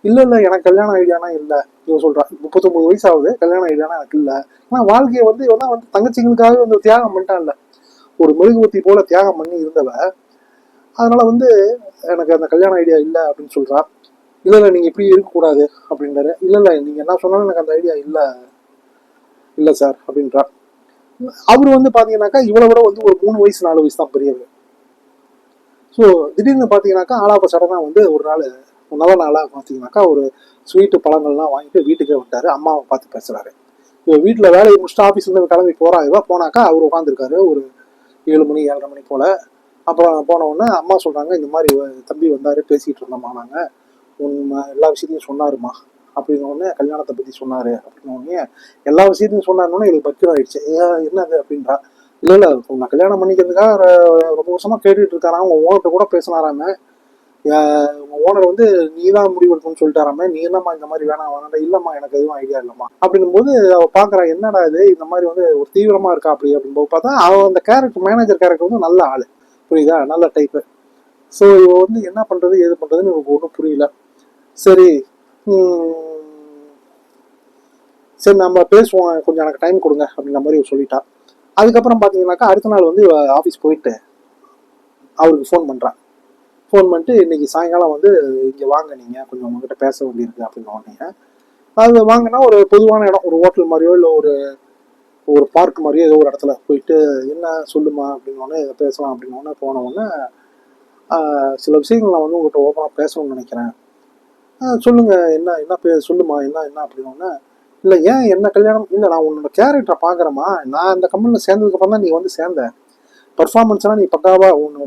இல்ல இல்ல எனக்கு கல்யாண ஐடியானா இல்லை. இவன் சொல்றான் 39 வயசு ஆகுது, கல்யாண ஐடியானா எனக்கு இல்லை. ஆனா வாழ்க்கையை வந்து இவன் வந்து தங்கச்சிங்களுக்காகவே வந்து தியாகம் பண்ணிட்டான்ல, ஒரு மெழுகுவத்தி போல தியாகம் பண்ணி இருந்தவ. அதனால வந்து எனக்கு அந்த கல்யாண ஐடியா இல்லை அப்படின்னு சொல்றா. இல்ல இல்ல நீங்க இப்படி இருக்கக்கூடாது அப்படின்றாரு. இல்ல இல்ல நீங்க என்ன சொன்னாலும் எனக்கு அந்த ஐடியா இல்ல இல்ல சார் அப்படின்றா. அவரு வந்து பாத்தீங்கன்னாக்கா இவ்வளவு விட வந்து ஒரு 3 வயசு 4 வயசு தான் பெரியவர். ஸோ திடீர்னு பாத்தீங்கன்னாக்கா ஆலாப்ப சடனா வந்து ஒரு நாள் நல்ல நாளா பாத்தீங்கன்னாக்கா ஒரு ஸ்வீட்டு பழங்கள்லாம் வாங்கிட்டு வீட்டுக்கே வந்துட்டாரு. அம்மாவை பார்த்து பேசுறாரு. இவ வீட்டுல வேலையை முடிச்சுட்டு ஆபீஸ்ல இருந்து கிளம்பி போறா. இவ போனாக்கா அவர் உட்காந்துருக்காரு ஒரு 7 மணி 7:30 மணி போல. அப்புறம் போன உடனே அம்மா சொல்றாங்க, இந்த மாதிரி தம்பி வந்தாரு பேசிட்டு இருந்தோம்மா நாங்க, உண்மை எல்லா விஷயத்தையும் சொன்னாருமா அப்படின்னு உடனே கல்யாணத்தை பத்தி சொன்னாரு அப்படின்னு உடனே எல்லா விஷயத்தையும் சொன்னாருன்னு எனக்கு பக்கிரம் ஆயிடுச்சு. என்னது அப்படின்றா. இல்ல இல்ல நான் கல்யாணம் பண்ணிக்கிறதுக்காக ரொம்ப வருஷமா கேட்டுட்டு இருக்காராம், உங்க ஓனர்கிட்ட கூட பேசினாராம, உங்க ஓனர் வந்து நீ தான் முடிவு எடுக்கணும்னு சொல்லிட்டாராம, நீ என்னம்மா இந்த மாதிரி வேணாம் வேணாம். இல்லம்மா எனக்கு எதுவும் ஐடியா இல்லம்மா அப்படின்னும் போது அவ பாக்குறா, என்னடா இது இந்த மாதிரி வந்து ஒரு தீவிரமா இருக்கா அப்படி அப்படின்னு பார்த்தா அவன் அந்த கேரக்டர் மேனேஜர் கேரக்டர் வந்து நல்ல ஆளு, புரியுதா, நல்ல டைப்பு. ஸோ இவ வந்து என்ன பண்றது ஏது பண்றதுன்னு எனக்கு ஒன்றும் புரியல. சரி சரி நம்ம பேசுவோம், கொஞ்சம் எனக்கு டைம் கொடுங்க அப்படின்ற மாதிரி சொல்லிட்டா. அதுக்கப்புறம் பாத்தீங்கன்னாக்கா அடுத்த நாள் வந்து ஆஃபீஸ் போயிட்டு அவருக்கு ஃபோன் பண்றான். ஃபோன் பண்ணிட்டு இன்னைக்கு சாயங்காலம் வந்து இங்கே வாங்க, நீங்க கொஞ்சம் உங்ககிட்ட பேச வேண்டியிருக்கு அப்படின்னு உடனே அது வாங்கினா ஒரு பொதுவான இடம், ஒரு ஹோட்டல் மாதிரியோ இல்லை ஒரு ஒரு பார்க் மாதிரியோ ஏதோ ஒரு இடத்துல போயிட்டு என்ன சொல்லுமா அப்படின்னு பேசலாம் அப்படின்னு போன உடனே சில விஷயங்கள் நான் வந்து உங்கள்கிட்ட ஓப்பனாக பேசணும்னு நினைக்கிறேன். சொல்லுங்க என்ன என்ன சொல்லுமா என்ன என்ன அப்படின்னா. இல்லை ஏன் என்ன கல்யாணம் இல்லை, நான் உன்னோட கேரக்டரை பார்க்குறேம்மா, நான் அந்த கம்பெனியில் சேர்ந்ததுக்கு அப்புறம் தான் நீ வந்து சேர்ந்த, பர்ஃபார்மன்ஸ்லாம் நீ பக்காவா உன்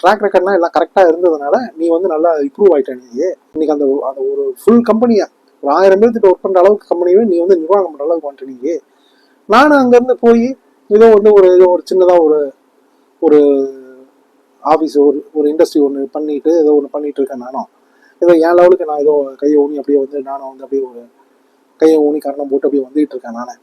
ட்ராக் ரெக்கார்ட்லாம் எல்லாம் கரெக்டாக இருந்ததுனால நீ வந்து நல்லா இம்ப்ரூவ் ஆகிட்ட. நீ இன்னைக்கு அந்த அந்த ஒரு ஃபுல் கம்பெனியை ஒரு 1000 பேர்த்திட்ட ஒர்க் பண்ணுற அளவுக்கு கம்பெனியே நீ வந்து நிர்வாகம் பண்ணுற அளவுக்கு வந்துட்டு. நீ நானும் அங்கேருந்து போய் ஏதோ வந்து ஏதோ ஒரு சின்னதாக ஒரு ஆஃபீஸ் ஒரு ஒரு இண்டஸ்ட்ரி ஒன்று பண்ணிட்டு ஏதோ ஒன்று பண்ணிட்டு இருக்கேன். நானும் ஏதோ என் லெவலுக்கு நான் ஏதோ கையை ஊனி அப்படியே வந்து நானும் வந்து அப்படியே ஒரு கையை ஊனி கரணம் போட்டு அப்படியே வந்துட்டு இருக்கேன். நானே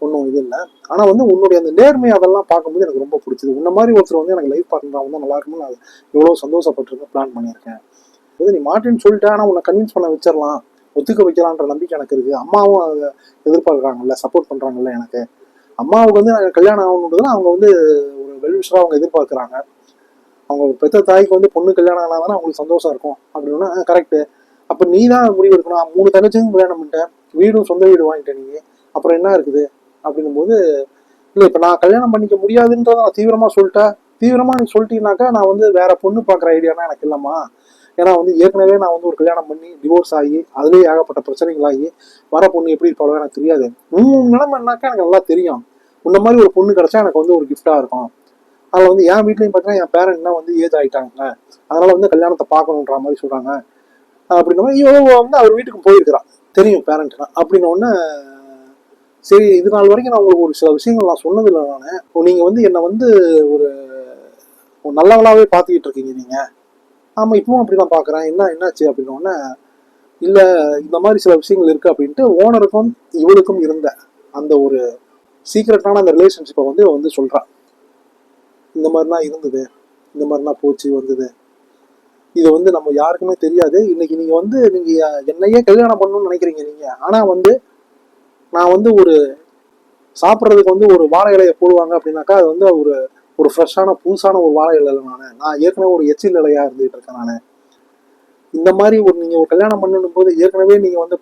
ஒன்றும் இது இல்லை. ஆனால் வந்து உன்னுடைய அந்த நேர்மை அதெல்லாம் பார்க்கும்போது எனக்கு ரொம்ப பிடிச்சது. உன்ன மாதிரி ஒருத்தர் வந்து எனக்கு லைஃப் பார்ட்னர் வந்து நல்லா இருக்கும்னு நான் எவ்வளோ சந்தோஷப்பட்டிருக்கேன், பிளான் பண்ணியிருக்கேன். இது நீ மாட்டேன்னு சொல்லிட்டேன், ஆனால் உன்னை கன்வின்ஸ் பண்ண வச்சிடலாம் ஒத்துக்க வைக்கலான்ற நம்பிக்கை எனக்கு இருக்கு. அம்மாவும் அதை எதிர்பார்க்குறாங்கல்ல, சப்போர்ட் பண்றாங்கல்ல எனக்கு. அம்மாவுக்கு வந்து நான் கல்யாணம் ஆகணுன்றதுல அவங்க வந்து ஒரு வெல்விஷரா அவங்க எதிர்பார்க்குறாங்க. அவங்க பெத்த தாய்க்கு வந்து பொண்ணு கல்யாணம் ஆனாதானே அவங்களுக்கு சந்தோஷம் இருக்கும் அப்படின்னா கரெக்டு. அப்ப நீ தான் முடிவு எடுக்கணும். 3 தங்கச்சியும் கல்யாணம் பண்ணிட்டேன், வீடும் சொந்த வீடு வாங்கிட்டேன் நீ, அப்புறம் என்ன இருக்குது அப்படின்னும் போது, இல்லை இப்ப நான் கல்யாணம் பண்ணிக்க முடியாதுன்றத நான் தீவிரமா சொல்லிட்டேன். தீவிரமா நீ சொல்லிட்டீங்கன்னாக்கா நான் வந்து வேற பொண்ணு பாக்குற ஐடியானா எனக்கு இல்லம்மா. ஏன்னா வந்து ஏற்கனவே நான் வந்து ஒரு கல்யாணம் பண்ணி டிவோர்ஸ் ஆகி அதுலேயே ஏகப்பட்ட பிரச்சனைகளாகி வர பொண்ணு எப்படி இருப்பாளோ எனக்கு தெரியாது. நிலைமைனாக்கா எனக்கு நல்லா தெரியும். உன்ன மாதிரி ஒரு பொண்ணு கிடைச்சா எனக்கு வந்து ஒரு கிஃப்டா இருக்கும். அதில் வந்து என் வீட்லையும் பார்த்தீங்கன்னா என் பேரண்ட்னா வந்து ஏஜ் ஆகிட்டாங்க, அதனால வந்து கல்யாணத்தை பார்க்கணுன்ற மாதிரி சொல்றாங்க. அப்படின்ன இவங்க வந்து அவர் வீட்டுக்கு போயிருக்கிறான், தெரியும் பேரண்ட்னா. அப்படின்ன உடனே சரி இது நாள் வரைக்கும் நான் உங்களுக்கு ஒரு சில விஷயங்கள் நான் சொன்னதில்லை. நான் நீங்கள் வந்து என்னை வந்து ஒரு நல்லவளாவே பார்த்துக்கிட்டு இருக்கீங்க நீங்க. ஆமாம் இப்பவும் அப்படி தான் பார்க்குறேன், என்னாச்சு அப்படின்னோடனே, இல்லை இந்த மாதிரி சில விஷயங்கள் இருக்குது அப்படின்ட்டு ஓனருக்கும் இவளுக்கும் இருந்த அந்த ஒரு சீக்ரெட்டான அந்த ரிலேஷன்ஷிப்பை வந்து சொல்கிறான். இந்த மாதிரிலாம் இருந்தது, இந்த மாதிரிலாம் போச்சு வந்தது, இது வந்து நம்ம யாருக்குமே தெரியாது. இன்னைக்கு நீங்கள் வந்து நீங்கள் என்னையே கல்யாணம் பண்ணணும்னு நினைக்கிறீங்க நீங்கள், ஆனால் வந்து நான் வந்து ஒரு சாப்பிட்றதுக்கு வந்து ஒரு வாழை இலையை போடுவாங்க அப்படின்னாக்கா அது வந்து ஒரு ஃப்ரெஷ்ஷான புதுசான ஒரு வாழை இலை. நான் ஏற்கனவே ஒரு எச்சில் இலையாக இருந்துகிட்டு இருக்கேன். நான் இந்த மாதிரி நீங்கள் ஒரு கல்யாணம் பண்ணணும் போது ஏற்கனவே நீங்கள் வந்து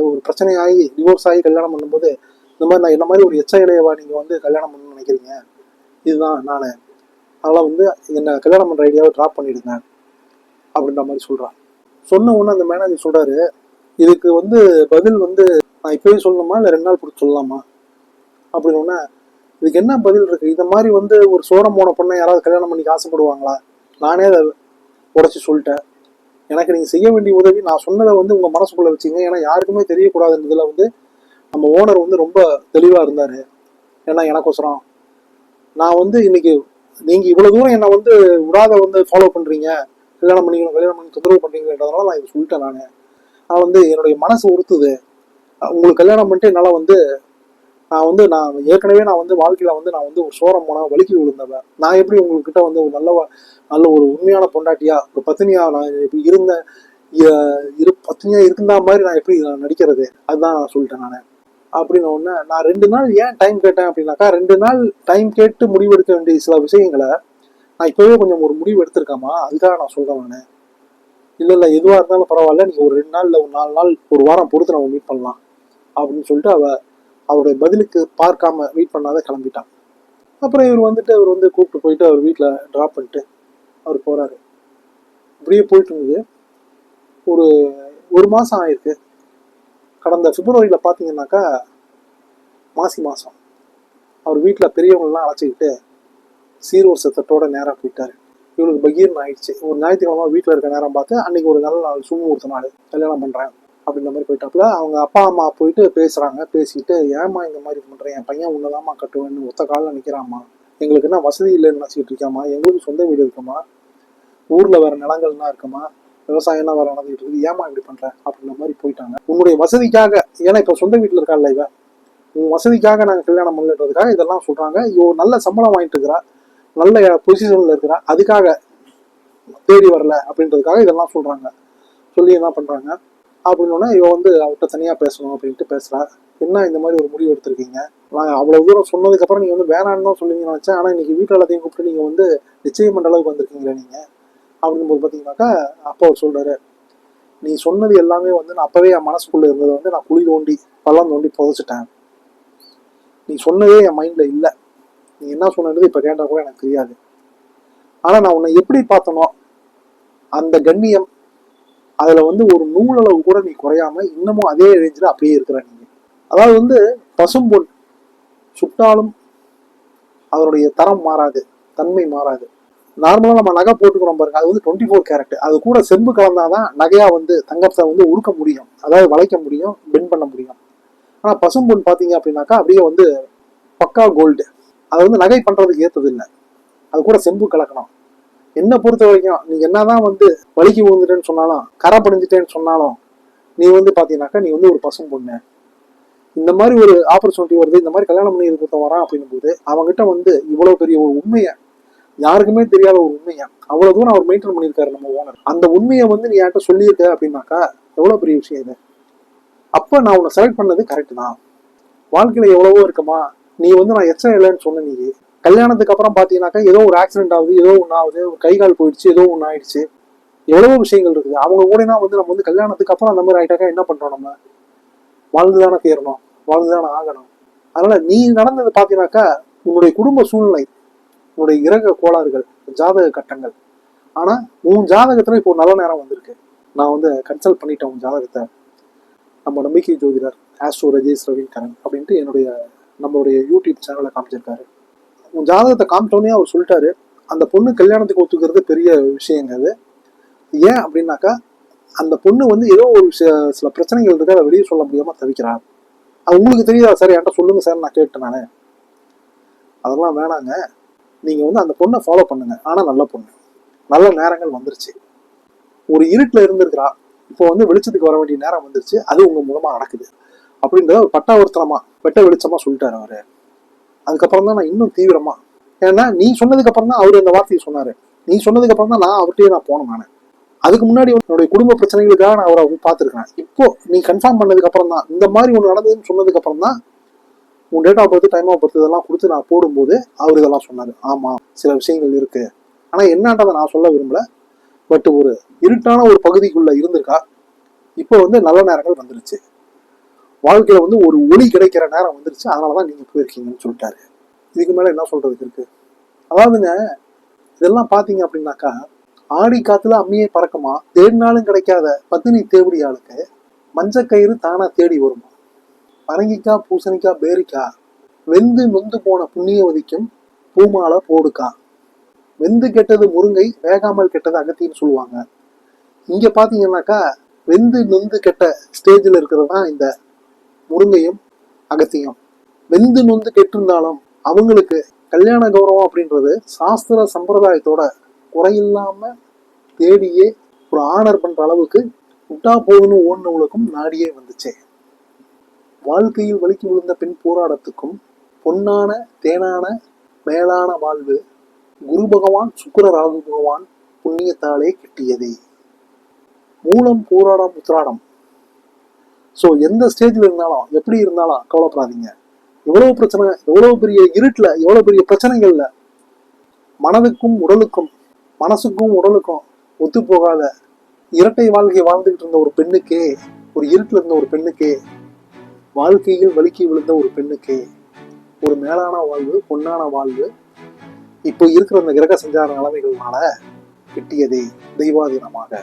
ஒரு பிரச்சனை ஆகி டிவோர்ஸ் ஆகி கல்யாணம் பண்ணும்போது இந்த மாதிரி நான் என்ன மாதிரி ஒரு எச்ச இலையவா நீங்கள் வந்து கல்யாணம் பண்ணணும்னு நினைக்கிறீங்க. இதுதான் நான், அதெல்லாம் வந்து என்னை கல்யாணம் பண்ணுற ஐடியாவை ட்ராப் பண்ணிடுங்க அப்படின்ற மாதிரி சொல்கிறான். சொன்ன உடனே அந்த மேனேஜர் சொல்கிறாரு, இதுக்கு வந்து பதில் வந்து நான் இப்போயே சொல்லணுமா இல்லை 2 நாள் பிடிச்சி சொல்லலாமா அப்படின்னு. ஒன்று இதுக்கு என்ன பதில் இருக்குது? இந்த மாதிரி வந்து ஒரு சோரம் போன பொண்ணை யாராவது கல்யாணம் பண்ணிக்க ஆசைப்படுவாங்களா? நானே அதை உடச்சி சொல்லிட்டேன். எனக்கு நீங்கள் செய்ய வேண்டிய உதவி, நான் சொன்னதை வந்து உங்கள் மனசுக்குள்ளே வச்சுங்க. ஏன்னா யாருக்குமே தெரியக்கூடாதுன்றதுல வந்து நம்ம ஓனர் வந்து ரொம்ப தெளிவாக இருந்தார். ஏன்னா எனக்கோசரம் நான் வந்து இன்னைக்கு நீங்கள் இவ்வளோ தூரம் என்னை வந்து விடாத வந்து ஃபாலோ பண்ணுறீங்க, கல்யாணம் பண்ணி தொந்தரவு பண்ணுறீங்கன்றதுனால நான் இதை சொல்லிட்டேன். நான் வந்து என்னுடைய மனசு உறுத்துது. உங்களுக்கு கல்யாணம் பண்ணிட்டு என்னால் வந்து நான் ஏற்கனவே நான் வந்து வாழ்க்கையில் வந்து நான் வந்து ஒரு சோரம் போனால் வலிக்கு விழுந்தவன். நான் எப்படி உங்கள்கிட்ட வந்து ஒரு நல்ல ஒரு உண்மையான பொண்டாட்டியா ஒரு பத்தினியா நான் எப்படி இருந்தேன், பத்தினியா இருந்தா மாதிரி நான் எப்படி நடிக்கிறது, அதுதான் நான் சொல்லிட்டேன். நான் அப்படின்னு ஒன்று நான் 2 நாள் ஏன் டைம் கேட்டேன் அப்படின்னாக்கா, 2 நாள் டைம் கேட்டு முடிவெடுக்க வேண்டிய சில விஷயங்களை நான் இப்போவே கொஞ்சம் ஒரு முடிவு எடுத்திருக்காமா, அதுக்காக நான் சொல்கிறேன். நான் இல்லை எதுவாக இருந்தாலும் பரவாயில்ல, நீங்கள் ஒரு 2 நாள் இல்லை ஒரு 4 நாள் ஒரு வாரம் பொறுத்து நம்ம மீட் பண்ணலாம் அப்படின்னு சொல்லிட்டு அவருடைய பதிலுக்கு பார்க்காம வெயிட் பண்ணாத கிளம்பிட்டான். அப்புறம் இவர் வந்து கூப்பிட்டு போயிட்டு அவர் வீட்டில் ட்ராப் பண்ணிட்டு அவர் போகிறாரு. இப்படியே போயிட்டு இருந்தது. ஒரு மாதம் ஆயிருக்கு. கடந்த பிப்ரவரியில் பார்த்தீங்கன்னாக்கா மாசி மாதம் அவர் வீட்டில் பெரியவங்கள்லாம் அழைச்சிக்கிட்டு சீர்வர் சத்தத்தோட நேராக போயிட்டாரு. இவனுக்கு பகீர்னு ஆயிடுச்சு. ஒரு ஞாயிற்றுக்கிழமை வீட்டில் இருக்க நேரம் பார்த்து அன்னைக்கு ஒரு நல்ல நாள், சுமூர்த்த நாள், கல்யாணம் பண்ணுறேன் அப்படின்ற மாதிரி போயிட்டாப்புல. அவங்க அப்பா அம்மா போயிட்டு பேசுகிறாங்க. பேசிட்டு, ஏமா இந்த மாதிரி பண்ணுறேன், என் பையன் உன்னதாம்மா கட்டுவேன்னு ஒத்த காலில் நிற்கிறாம்மா, எங்களுக்கு என்ன வசதி இல்லைன்னு நினச்சிக்கிட்டு இருக்காமா, எங்களுக்கு சொந்த வீடு இருக்குமா, ஊரில் வேறு நிலங்கள்லாம் இருக்குமா, விவசாயம்லாம் வேறு நடந்துகிட்டு இருக்குது, ஏமா இப்படி பண்ணுறேன் அப்படின்ற மாதிரி போயிட்டாங்க. உன்னுடைய வசதிக்காக, ஏன்னா இப்போ சொந்த வீட்டில் இருக்காள் இவன், உன் வசதிக்காக நாங்கள் கல்யாணம் பண்ணலன்றதுக்காக இதெல்லாம் சொல்கிறாங்க. இவ நல்ல சம்பளம் வாங்கிட்டு இருக்கிறா, நல்ல பொசிஷனில் இருக்கிறா, அதுக்காக தேடி வரல அப்படின்றதுக்காக இதெல்லாம் சொல்கிறாங்க. சொல்லி என்ன பண்ணுறாங்க அப்படின்னா, இவன் வந்து அவர்கிட்ட தனியாக பேசணும் அப்படின்ட்டு பேசுகிறா. என்ன இந்த மாதிரி ஒரு முடிவு எடுத்திருக்கீங்க, நான் அவ்வளோ தூரம் சொன்னதுக்கப்புறம் நீங்கள் வந்து வேணான்னு தான் சொல்லுவீங்கன்னு நினச்சேன், ஆனால் இன்றைக்கி வீட்டில் எல்லாத்தையும் கூப்பிட்டு நீங்கள் வந்து நிச்சயம் பண்ணுற அளவுக்கு வந்திருக்கீங்களே நீங்கள் அப்படிங்கும்போது பார்த்தீங்கன்னாக்கா, அப்போ அவர் சொல்கிறாரு, நீ சொன்னது எல்லாமே வந்து நான் அப்போவே என் மனசுக்குள்ளே இருந்ததை வந்து நான் குழி தோண்டி பள்ளம் தோண்டி புதைச்சிட்டேன். நீ சொன்னதே என் மைண்டில் இல்லை. நீ என்ன சொன்னது இப்போ கேட்டால் கூட எனக்கு தெரியாது. ஆனால் நான் உன்னை எப்படி பார்த்தனோ அந்த கண்ணியம், அதில் வந்து ஒரு நூலளவு கூட நீ குறையாம இன்னமும் அதே ரேஞ்சில் அப்படியே இருக்கிற நீங்க. அதாவது வந்து பசும்பொன் சுட்டாலும் அதனுடைய தரம் மாறாது, தன்மை மாறாது. நார்மலாக நம்ம நகை போட்டுக்கிறோம் பாருங்க, அது வந்து 24 கேரட், அது கூட செம்பு கலந்தாதான் நகையா வந்து தங்கத்தை வந்து உருக்க முடியும், அதாவது வளைக்க முடியும், பெண்ட் பண்ண முடியும். ஆனால் பசும்பொன் பார்த்தீங்க அப்படின்னாக்கா அப்படியே வந்து பக்கா கோல்டு. அது வந்து நகை பண்ணுறதுக்கு ஏற்றது இல்லை, அது கூட செம்பு கலக்கணும். என்னை பொறுத்த வரைக்கும் நீ என்னதான் வந்து வலிக்கு விழுந்துட்டேன்னு சொன்னாலும், கரை படிஞ்சிட்டேன்னு சொன்னாலும், நீ வந்து பார்த்தீங்கன்னாக்கா நீ வந்து ஒரு பசும் பொண்ணு. இந்த மாதிரி ஒரு ஆப்பர்ச்சுனிட்டி வருது, இந்த மாதிரி கல்யாணம் பண்ணி இருக்க வரான் அப்படின்னும் போது அவங்ககிட்ட வந்து இவ்வளோ பெரிய ஒரு உண்மையை, யாருக்குமே தெரியாத ஒரு உண்மையை அவ்வளோ தூரம் அவர் மெயின்டைன் பண்ணியிருக்காரு நம்ம ஓனர். அந்த உண்மையை வந்து நீ என்கிட்ட சொல்லியிருக்க அப்படின்னாக்கா எவ்வளோ பெரிய விஷயம் இது. அப்ப நான் உன்னை செலக்ட் பண்ணது கரெக்ட் தான். வாழ்க்கையில எவ்வளவோ இருக்குமா, நீ வந்து நான் எச்சம் இல்லைன்னு சொன்ன. நீ கல்யாணத்துக்கு அப்புறம் பாத்தீங்கன்னாக்கா ஏதோ ஒரு ஆக்சிடென்ட் ஆகுது, ஏதோ ஒன்று ஆகுது, ஒரு கை கால் போயிடுச்சு, ஏதோ ஒன்று ஆயிடுச்சு, எவ்வளவோ விஷயங்கள் இருக்குது. அவங்க கூடனா வந்து நம்ம வந்து கல்யாணத்துக்கு அப்புறம் அந்த மாதிரி ஆயிட்டாக்கா என்ன பண்றோம்? நம்ம வாழ்ந்துதானே தேரணும், வாழ்ந்துதானே ஆகணும். அதனால நீ நடந்தது பாத்தீங்கன்னாக்கா உன்னுடைய குடும்ப சூழ்நிலை, உன்னுடைய கிரக கோளாறுகள், ஜாதக கட்டங்கள். ஆனா உன் ஜாதகத்துல இப்போ நல்ல நேரம் வந்திருக்கு. நான் வந்து கன்சல்ட் பண்ணிட்டேன் உன் ஜாதகத்தை. நம்ம நம்பிக்கை ஜோதிடர் ஆஸ்ட்ரோ ரஜேஷ் ரவிகரன் அப்படின்ட்டு நம்மளுடைய யூடியூப் சேனலை காமிச்சிருக்காரு. உன் ஜாதகத்தை காமிச்சோடனே அவர் சொல்லிட்டாரு, அந்த பொண்ணு கல்யாணத்துக்கு ஒத்துக்கிறது பெரிய விஷயங்க. அது ஏன் அப்படின்னாக்கா அந்த பொண்ணு வந்து ஏதோ ஒரு சில பிரச்சனைகள் இருக்கு, அதை வெளியே சொல்ல முடியாம தவிக்கிறான். அது உங்களுக்கு தெரியாதா சார்? என்கிட்ட சொல்லுங்க சார், நான் கேட்டேன். நானு அதெல்லாம் வேணாங்க, நீங்க வந்து அந்த பொண்ணை ஃபாலோ பண்ணுங்க. ஆனா நல்ல பொண்ணு, நல்ல நேரங்கள் வந்துருச்சு. ஒரு இருட்டுல இருந்திருக்கிறா, இப்போ வந்து வெளிச்சத்துக்கு வர வேண்டிய நேரம் வந்துருச்சு, அது உங்க மூலமா நடக்குது அப்படின்றத ஒரு பட்டாவர்த்தனமா வெட்ட வெளிச்சமா சொல்லிட்டாரு அவரு. அதுக்கப்புறம் தான் நான் இன்னும் தீவிரமா, ஏன்னா நீ சொன்னதுக்கு அப்புறம் தான் அவரு அந்த வார்த்தையை சொன்னாரு. நீ சொன்னதுக்கு அப்புறம் தான் நான் அவர்கிட்டயே நான் போனேன். நானு அதுக்கு முன்னாடி என்னுடைய குடும்ப பிரச்சனைகளுக்காக நான் அவரை பார்த்துருக்கேன். இப்போ நீ கன்ஃபார்ம் பண்ணதுக்கு அப்புறம் தான், இந்த மாதிரி ஒன்று நடந்ததுன்னு சொன்னதுக்கு அப்புறம் தான் உன் date of birth, time of birth இதெல்லாம் கொடுத்து நான் போடும்போது அவர் இதெல்லாம் சொன்னாரு. ஆமா, சில விஷயங்கள் இருக்கு, ஆனா என்னன்றதை நான் சொல்ல விரும்பல. பட் ஒரு இருட்டான ஒரு பகுதிக்குள்ள இருந்திருக்கா, இப்போ வந்து நல்ல நேரங்கள் வந்துருச்சு, வாழ்க்கையில வந்து ஒரு ஒளி கிடைக்கிற நேரம் வந்துருச்சு, அதனாலதான் நீங்க போயிருக்கீங்கன்னு சொல்லிட்டாரு. இதுக்கு மேல என்ன சொல்றதுக்கு இருக்கு? அதாவதுங்க, இதெல்லாம் பாத்தீங்க அப்படின்னாக்கா, ஆடி காத்துல அம்மியே பறக்குமா, தேடினாலும் கிடைக்காத பத்தினி தேவடி ஆளுக்கு மஞ்சக்கயிறு தானா தேடி வருமா. பரங்கிக்காய், பூசணிக்காய், பேரிக்காய், வெந்து நொந்து போன புண்ணியவதிக்கும் பூமாலை போடுக்கா. வெந்து கெட்டது முருங்கை, வேகாமல் கெட்டது அகத்தின்னு சொல்லுவாங்க. இங்க பாத்தீங்கன்னாக்கா வெந்து நொந்து கெட்ட ஸ்டேஜில் இருக்கிறது தான் இந்த முருங்கையும் அகத்தியும். வெந்து நொந்து கெட்டிருந்தாலும் அவங்களுக்கு கல்யாண கௌரவம் அப்படின்றது சாஸ்திர சம்பிரதாயத்தோட குறையில்லாம தேடியே ஒரு ஆனர் பண்ற அளவுக்கு விட்டா போதுன்னு ஓடுனவங்களுக்கும் நாடியே வந்துச்சே. வாழ்க்கையில் வலிக்கு விழுந்த பெண் போராட்டத்துக்கும் பொன்னான தேனான மேலான வாழ்வு குரு பகவான் சுக்கிர ராகு பகவான் புண்ணியத்தாலே கிட்டியதே. மூலம் பூராடம் உத்திராடம். ஸோ எந்த ஸ்டேஜில் இருந்தாலும் எப்படி இருந்தாலும் கவலைப்படாதீங்க. எவ்வளவு பிரச்சனை, எவ்வளவு பெரிய இருட்டுல, எவ்வளவு பெரிய பிரச்சனைகள்ல மனதுக்கும் உடலுக்கும், மனசுக்கும் உடலுக்கும் ஒத்து போகாத இரட்டை வாழ்க்கை வாழ்ந்துகிட்டு இருந்த ஒரு பெண்ணுக்கே, ஒரு இருட்டுல இருந்த ஒரு பெண்ணுக்கே, வாழ்க்கையில் வலிக்கு விழுந்த ஒரு பெண்ணுக்கே ஒரு மேலான வாழ்வு, பொன்னான வாழ்வு இப்போ இருக்கிற அந்த கிரக சஞ்சார நிலைமைகள்னால கிட்டியதே தெய்வாதீனமாக.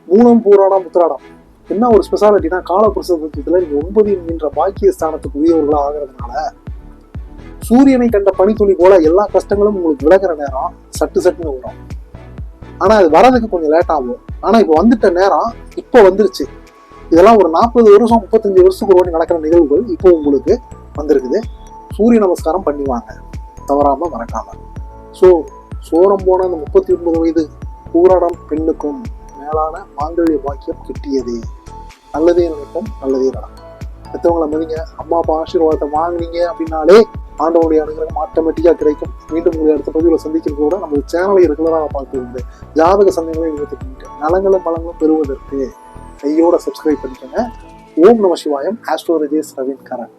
மூலம் பூராடம் உத்திராடம் என்ன ஒரு ஸ்பெஷாலிட்டினா, காலபுருஷத்துல நீங்க 9 என்கின்ற பாக்கிய ஸ்தானத்துக்கு உரியவர்களா ஆகிறதுனால சூரியனை கண்ட பனித்துளி போல எல்லா கஷ்டங்களும் உங்களுக்கு விலகிற நேரம் சட்டு சட்டுன்னு வரும். ஆனா அது வரதுக்கு கொஞ்சம் லேட் ஆகும். ஆனா இப்ப வந்துட்ட நேரம் இப்போ வந்துருச்சு. இதெல்லாம் ஒரு 40 வருஷம் 35 வருஷத்துக்கு ஒரு வாட்டி நடக்கிற நிகழ்வுகள் இப்போ உங்களுக்கு வந்திருக்குது. சூரிய நமஸ்காரம் பண்ணிவாங்க, தவறாம மறக்காம. ஸோ சோரம் போன அந்த 39 வயது பூராடம் பெண்ணுக்கும் மேலான மாங்கல்ய பாக்கியம் கிட்டியதே. நல்லதே நினைப்போம், நல்லதே நடக்கும். மற்றவங்களை மதிங்க. அம்மா அப்பா ஆசீர்வாதத்தை வாங்கினீங்க அப்படின்னாலே ஆண்டவனுடைய அனுகிரகம் ஆட்டோமேட்டிக்கா கிடைக்கும். மீண்டும் உங்களை அடுத்த பதிவில் சந்திக்கிறது கூட நம்ம சேனலை ரெகுலராக பார்த்து ஜாதக சந்தேகங்களை நிவர்த்திக்கிட்டு நலங்களும் பலங்களும் பெறுவதற்கு கையோட சப்ஸ்கிரைப் பண்ணிக்கோங்க. ஓம் நம சிவாயம். ஆஸ்ட்ரோ ரஜேஷ் ரவிகரன்.